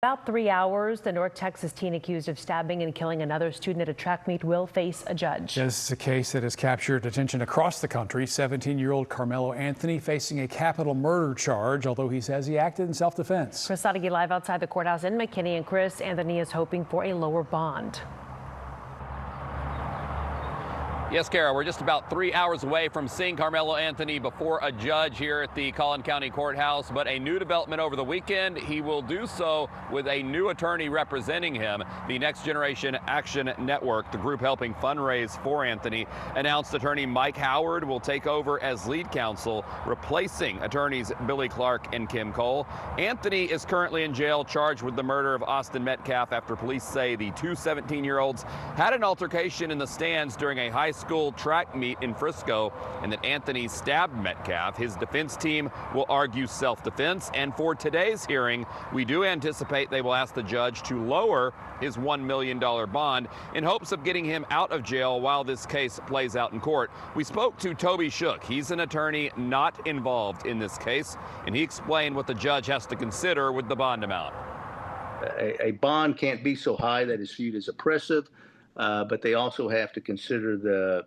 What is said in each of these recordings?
About 3 hours, the North Texas teen accused of stabbing and killing another student at a track meet will face a judge. This is a case that has captured attention across the country. 17-year-old Carmelo Anthony facing a capital murder charge, although he says he acted in self-defense. Chris Sadeghi live outside the courthouse in McKinney. And Chris, Anthony is hoping for a lower bond. Yes, Kara, we're just about 3 hours away from seeing Carmelo Anthony before a judge here at the Collin County Courthouse. But a new development over the weekend, he will do so with a new attorney representing him. The Next Generation Action Network, the group helping fundraise for Anthony, announced attorney Mike Howard will take over as lead counsel, replacing attorneys Billy Clark and Kim Cole. Anthony is currently in jail, charged with the murder of Austin Metcalf after police say the two 17-year-olds had an altercation in the stands during a high school track meet in Frisco, and that Anthony stabbed Metcalf. His defense team will argue self-defense, and for today's hearing, we do anticipate they will ask the judge to lower his $1 million bond in hopes of getting him out of jail while this case plays out in court. We spoke to Toby Shook. He's an attorney not involved in this case, and he explained what the judge has to consider with the bond amount. A bond can't be so high that it's viewed as oppressive. But they also have to consider the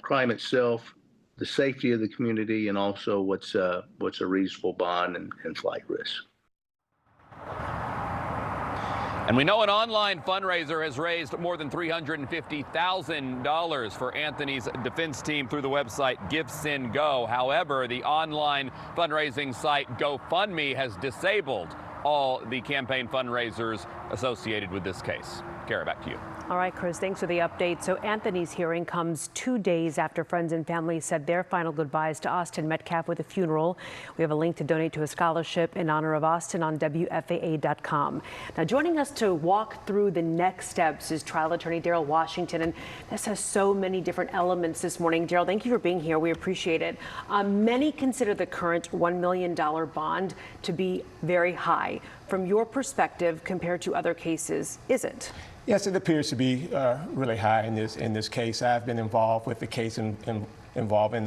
crime itself, the safety of the community, and also what's a reasonable bond and flight risk. And we know an online fundraiser has raised more than $350,000 for Anthony's defense team through the website GiveSendGo. However, the online fundraising site GoFundMe has disabled all the campaign fundraisers associated with this case. Kara, back to you. All right, Chris, thanks for the update. So Anthony's hearing comes 2 days after friends and family said their final goodbyes to Austin Metcalf with a funeral. We have a link to donate to a scholarship in honor of Austin on WFAA.com. Now, joining us to walk through the next steps is trial attorney Daryl Washington. And this has so many different elements this morning. Daryl, thank you for being here. We appreciate it. Many consider the current $1 million bond to be very high. From your perspective, compared to other cases, is it? Yes, it appears to be really high in this case. I've been involved with the case involving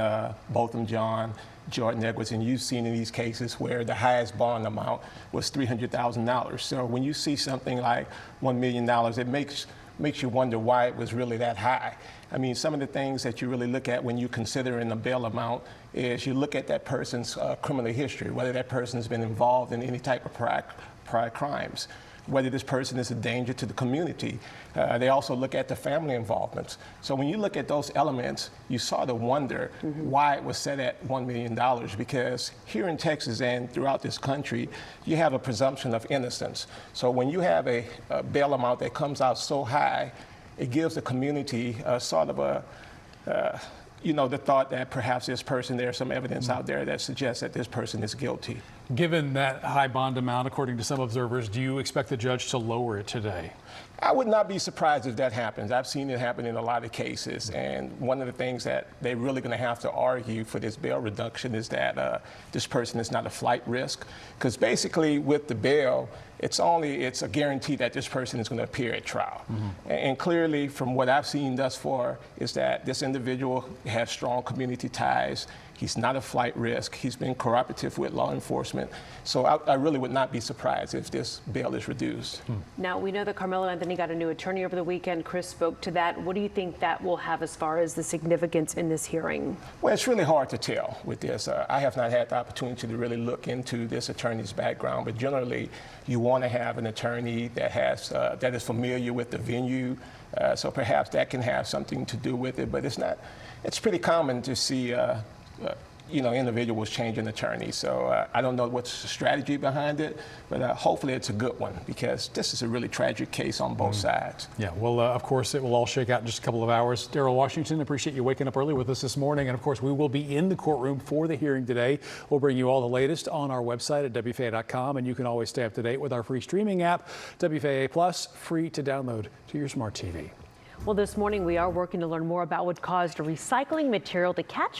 Botham Jean, Jordan Edwards, and you've seen in these cases where the highest bond amount was $300,000. So when you see something like $1 million, it makes you wonder why it was really that high. I mean, some of the things that you really look at when you consider in the bail amount is you look at that person's criminal history, whether that person's been involved in any type of prior crimes, whether this person is a danger to the community. They also look at the family involvements. So when you look at those elements, you sort of wonder why it was set at $1 million, because here in Texas and throughout this country, you have a presumption of innocence. So when you have a bail amount that comes out so high, it gives the community sort of a the thought that perhaps there's some evidence out there that suggests that this person is guilty. Given that high bond amount, according to some observers, do you expect the judge to lower it today? I would not be surprised if that happens. I've seen it happen in a lot of cases, and one of the things that they're really going to have to argue for this bail reduction is that this person is not a flight risk, because basically with the bail, it's a guarantee that this person is going to appear at trial. And clearly, from what I've seen thus far, is that this individual has strong community ties. He's not a flight risk. He's been cooperative with law enforcement. So I really would not be surprised if this bail is reduced. Now, we know that Carmelo Anthony got a new attorney over the weekend. Chris spoke to that. What do you think that will have as far as the significance in this hearing? Well, it's really hard to tell with this. I have not had the opportunity to really look into this attorney's background, but generally you want to have an attorney that is familiar with the venue. So perhaps that can have something to do with it, but it's pretty common to see individuals changing attorneys. So I don't know what's the strategy behind it, but hopefully it's a good one, because this is a really tragic case on both sides. Yeah, well, of course, it will all shake out in just a couple of hours. Daryl Washington, appreciate you waking up early with us this morning. And of course, we will be in the courtroom for the hearing today. We'll bring you all the latest on our website at WFAA.com, and you can always stay up to date with our free streaming app, WFAA Plus, free to download to your smart TV. Well, this morning we are working to learn more about what caused a recycling material to catch fire.